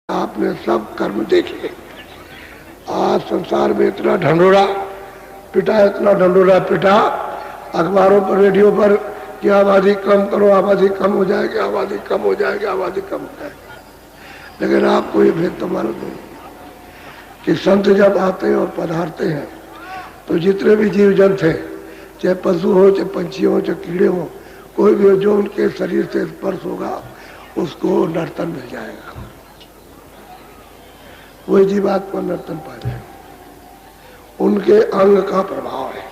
आपने सब कर्म देखे। आज संसार में इतना ढंढोरा पिटा, इतना ढंढोरा पिटा अखबारों पर, रेडियो पर कि आबादी कम करो, आबादी कम हो जाएगी, आबादी कम हो जाएगी, आबादी कम हो जाएगी। लेकिन आपको ये भेद तो मालूम नहीं कि संत जब आते हैं और पधारते हैं तो जितने भी जीव जंतु हैं, चाहे पशु हो, चाहे पंछी हो, चाहे कीड़े हो, कोई भी हो, जो उनके शरीर से स्पर्श होगा उसको नर्तन मिल जाएगा। वही जीवात्मा नर्तन पा जाए। उनके अंग का प्रभाव है।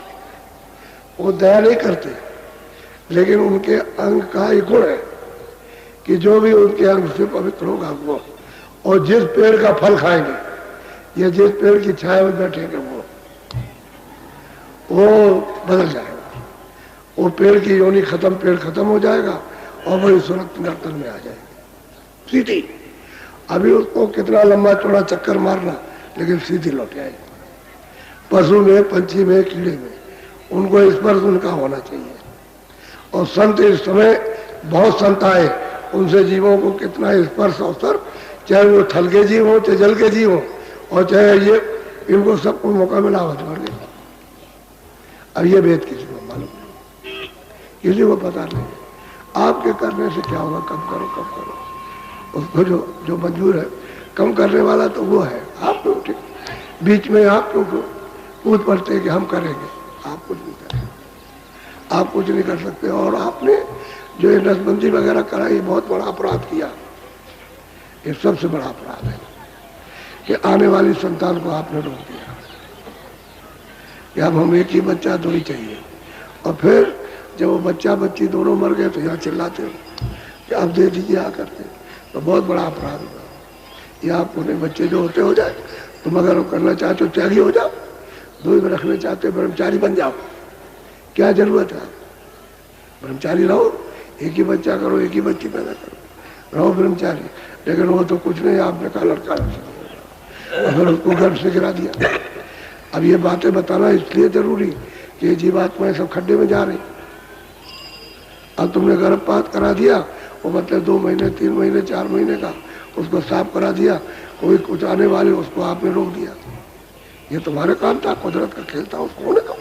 वो दया नहीं करते, लेकिन उनके अंग का ही गुण है कि जो भी उनके अंग से पवित्र होगा वो, और जिस पेड़ का फल खाएंगे या जिस पेड़ की छाया में बैठेंगे वो बदल जाएगा। वो पेड़ की योनि खत्म, पेड़ खत्म हो जाएगा और वही सुरत नर्तन में आ जाएगी सीधी। अभी उसको कितना लंबा चौड़ा चक्कर मारना, लेकिन सीधी लौट आएगी। पशु में, पंछी में, कीड़े में उनको स्पर्श उनका होना चाहिए। और संत इस समय बहुत संत आए, उनसे जीवों को कितना स्पर्श अवसर, चाहे वो थल के जीव हो, चाहे जल के जीव हो, और चाहे ये, इनको सबको मौका मिला हो बढ़ गया। अब ये भेद किसी को मालूम नहीं, किसी को पता नहीं। आपके करने से क्या होगा, कम करो कम करो। उसको जो मंजूर है कम करने वाला तो वो है। आप लोग ठीक बीच में आप लोग कूद पड़ते हैं कि हम करेंगे, आप कुछ नहीं करेंगे, आप कुछ नहीं कर सकते। और आपने जो ये नसबंदी वगैरह करा, ये बहुत बड़ा अपराध किया। ये सबसे बड़ा अपराध है कि आने वाली संतान को आपने रोक दिया कि अब हम एक ही बच्चा दो ही चाहिए। और फिर जब वो बच्चा बच्ची दोनों मर गए तो यहाँ चिल्लाते हो कि आप दे दीजिए आ करते, तो बहुत बड़ा अपराध हुआ। या आप उन्हें बच्चे जो होते हो जाए, तुम अगर वो करना चाहते हो त्यागी हो जाओ, दो में रखना चाहते हो ब्रह्मचारी बन जाओ, क्या जरूरत है? ब्रह्मचारी रहो, एक ही बच्चा करो, एक ही बच्ची पैदा करो, रहो ब्रह्मचारी। लेकिन वो तो कुछ नहीं, आपने कहा लड़का अगर उसको गर्भ से गिरा दिया। अब ये बातें बताना इसलिए जरूरी कि ये जीवात्माएं सब खड्डे में जा रही। अब तुमने गर्भपात करा दिया, वो मतलब 2 महीने, 3 महीने, 4 महीने का उसको साफ करा दिया, कोई कुछ आने वाले उसको आपने रोक दिया। ये तुम्हारे काम था, कुदरत का खेल था, उसको होने दो।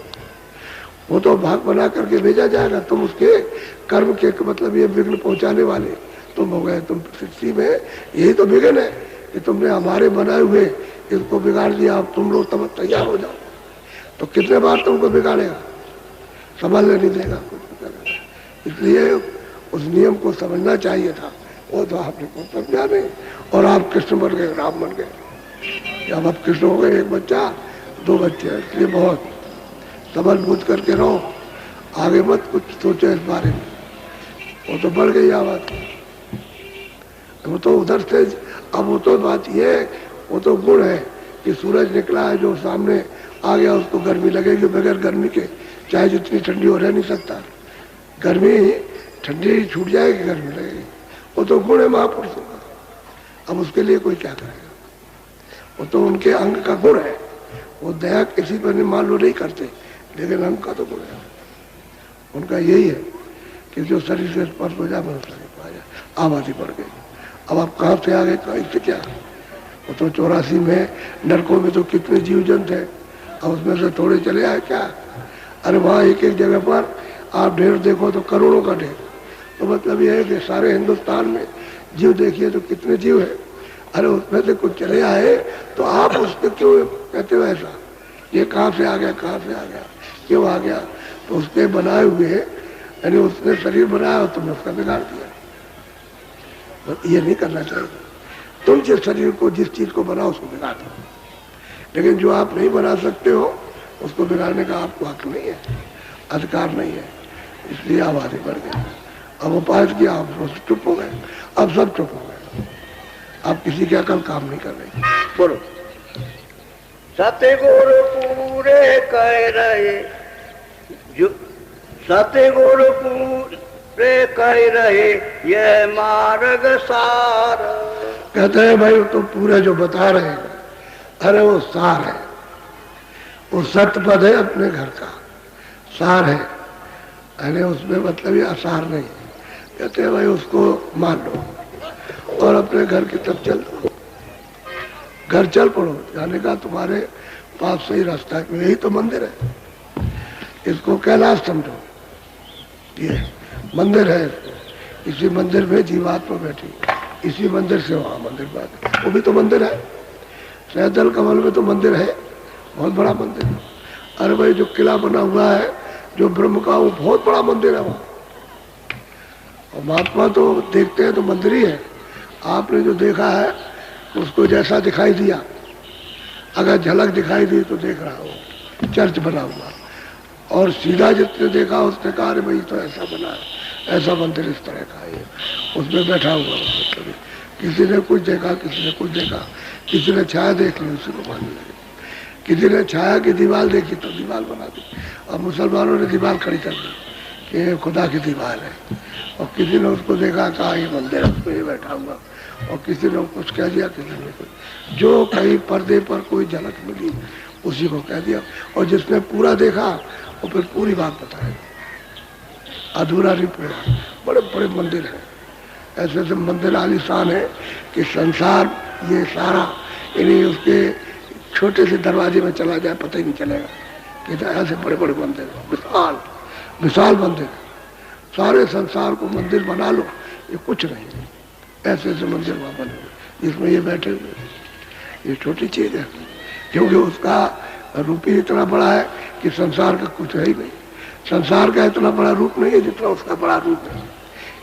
वो तो भाग बना करके भेजा जाएगा। तुम उसके कर्म के मतलब ये विघ्न पहुंचाने वाले तुम हो गए। तुम सृष्टि में यही तो विघ्न है कि तुमने हमारे बनाए हुए इसको बिगाड़ दिया। अब तुम लोग तब तैयार हो जाओ, तो कितने बार तुमको बिगाड़ेगा, संभालने नहीं देगा कुछ। इसलिए उस नियम को समझना चाहिए था, वो तो आपने को समझा नहीं। और आप कृष्ण बन गए, राम बन गए। जब आप कृष्ण हो गए, एक बच्चा 2 बच्चे, इसलिए बहुत समझ बूझ करके रहो, आगे मत कुछ सोचो इस बारे में। वो तो बढ़ गई आवाज, वो तो उधर से। अब वो तो बात ये है, वो तो गुण है कि सूरज निकला है, जो सामने आ गया उसको गर्मी लगेगी। बगैर गर्मी के चाहे जितनी ठंडी हो रह नहीं सकता, गर्मी ठंडी छूट जाएगी, गर्मी लगेगी। वो तो गुण है महापुरुषों का। अब उसके लिए कोई क्या करेगा? वो तो उनके अंग का गुण है। वो दया किसी पर मान लो नहीं करते, लेकिन अंग का तो गुण है उनका। यही है कि जो शरीर से स्पर्श हो जाए, मनुष्य नहीं पाया, आबादी बढ़ गई। अब आप कहाँ से आ गए, कहीं से क्या? वो तो 84 में नरकों में तो कितने जीव जंतु है, अब उसमें से थोड़े चले आए क्या? अरे वहाँ एक एक जगह पर आप ढेर देखो तो करोड़ों का ढेर। तो मतलब ये है कि सारे हिंदुस्तान में जीव देखिए तो कितने जीव है। अरे उसमें से कुछ चले आए तो आप उसको क्यों कहते हो ऐसा? ये कहाँ से आ गया, कहाँ से आ गया, क्यों आ गया? तो उसके बनाए हुए, यानी उसने शरीर बनाया और तुमने उसका बिगाड़ दिया। तो ये नहीं करना चाहिए। तुम जिस शरीर को, जिस चीज को बनाओ उसको बिगाड़ दो, लेकिन जो आप नहीं बना सकते हो उसको बिगाड़ने का आपको हक नहीं है, अधिकार नहीं है। इसलिए आबादी बढ़ गई। अब उपाय किया, आप चुप हो गए। अब सब चुप हो गए, आप किसी के अकल काम नहीं कर रहे। बोलो। सतगुरु पूरे कह रहे, जो सतगुरु पूरे कह रहे, ये मार्ग सार। कहते हैं भाई तो पूरे जो बता रहे हैं, अरे वो सार है, वो सत्य पद है, अपने घर का सार है। अरे उसमें मतलब ये आसार नहीं है। कहते हैं भाई उसको मान लो और अपने घर की तरफ चल दो। घर चल पड़ो, जाने का तुम्हारे पास सही रास्ता है, यही तो मंदिर है। इसको कैलाश समझो, ये मंदिर है। इसी मंदिर में जीवात्मा बैठी, इसी मंदिर से वहां मंदिर बात, वो भी तो मंदिर है। सहजल कमल में तो मंदिर है, बहुत बड़ा मंदिर है। अरे भाई जो किला बना हुआ है जो ब्रह्म का, वो बहुत बड़ा मंदिर है वहां। और महात्मा तो देखते हैं तो मंदिर ही है। आपने जो देखा है उसको जैसा दिखाई दिया, अगर झलक दिखाई दी तो देख रहा हो चर्च बना हुआ, और सीधा जिसने देखा उसने कहा अरे भाई तो ऐसा बना है, ऐसा मंदिर इस तरह का है, उसमें बैठा हुआ। किसी ने कुछ देखा, किसी ने कुछ देखा, किसी ने छाया देख ली उसी को मानने लगे, किसी ने छाया की दीवार देखी तो दीवार बना दी। और मुसलमानों ने दीवार खड़ी कर दी कि ये खुदा की दीवार है, और किसी ने उसको देखा कहा ये मंदिर है, उसमें ये बैठा हुआ, और किसी ने कुछ कह दिया, किसी ने कुछ। जो कहीं पर्दे पर कोई झलक मिली उसी को कह दिया, और जिसने पूरा देखा वो फिर पूरी बात बताएगा, अधूरा नहीं पूरा। बड़े बड़े मंदिर हैं, ऐसे ऐसे मंदिर आलीशान है कि संसार ये सारा इन्हीं उसके छोटे से दरवाजे में चला जाए पता ही नहीं चलेगा कि तो ऐसे बड़े बड़े मंदिर, विशाल विशाल मंदिर। सारे संसार को मंदिर बना लो, ये कुछ नहीं, ऐसे ऐसे मंदिर वहाँ बने हुए जिसमें ये बैठे हुए। ये छोटी चीज है, क्योंकि उसका रूप ही इतना बड़ा है कि संसार का कुछ है ही नहीं। संसार का इतना बड़ा रूप नहीं है जितना उसका बड़ा रूप है।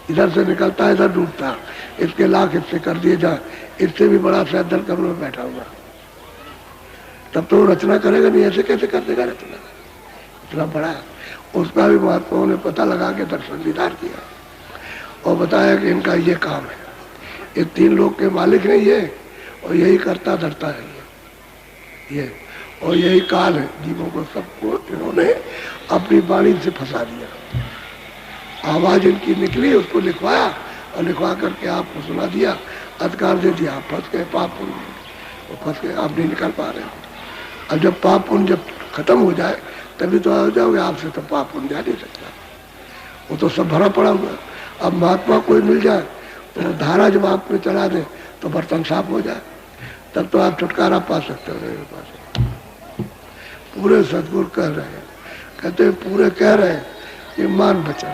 इधर से निकलता है, इधर डूबता, इसके लाख हिस्से कर दिए जाए, इससे भी बड़ा सहजल कमल में बैठा हुआ। तब तो रचना करेगा नहीं, ऐसे कैसे कर देगा रचना, इतना बड़ा है। उसका भी महात्माओं ने पता लगा के दर्शन दीदार किया और बताया कि इनका ये काम है, ये तीन लोग के मालिक है ये, और यही करता धरता है ये, और यही काल है। जीवों को सबको इन्होंने अपनी वाणी से फंसा दिया। आवाज इनकी निकली, उसको लिखवाया, और लिखवा करके आपको सुना दिया, अधिकार दे दिया, आप फंस गए पाप पुण्य, फंस गए, आप नहीं निकल पा रहे। अब जब पाप पुण्य जब खत्म हो जाए तभी तो आ जाओगे, आपसे तो पाप पुण्य जा नहीं सकता, वो तो सब भरा पड़ा हुआ। अब महात्मा कोई मिल जाए तो धारा जब आप में चला दे तो बर्तन साफ हो जाए, तब तो आप छुटकारा पा सकते हो। मेरे पास पूरे सदगुरु कह रहे हैं, कहते हैं पूरे कह रहे हैं कि मान वचन,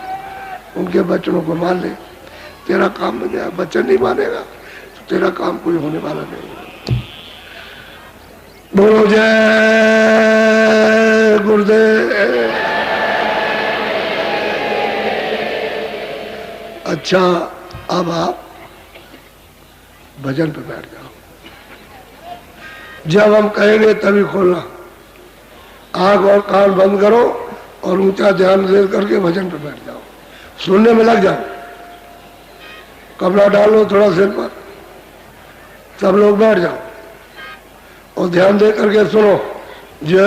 उनके वचनों को मान ले, तेरा काम बन जाए। वचन नहीं मानेगा तो तेरा काम कोई होने वाला नहीं। बोलो जय गुरुदेव। अच्छा, अब आप भजन पे बैठ जाओ। जब हम कहेंगे तभी खोलना, आंख और कान बंद करो और ऊंचा ध्यान दे करके भजन पे बैठ जाओ, सुनने में लग जाओ। कपड़ा डालो थोड़ा सिर पर, सब लोग बैठ जाओ और ध्यान दे करके सुनो। जय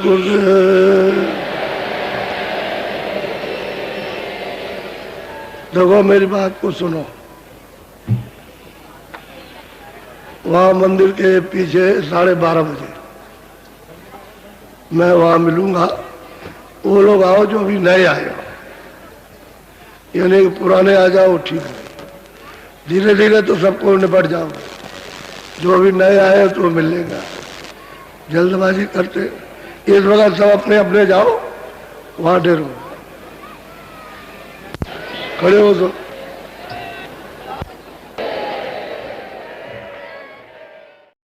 गुरुदेव। देखो मेरी बात को सुनो, वहां मंदिर के पीछे 12:30 बजे मैं वहां मिलूंगा। वो लोग आओ जो अभी नए आए हो, यानी पुराने आ जाओ ठीक है, धीरे धीरे तो सबको निपट जाओगे। जो अभी नए आए तो मिल लेगा, जल्दबाजी करते इस वक्त सब अपने अपने जाओ, वहां ठहरो, खड़े हो तो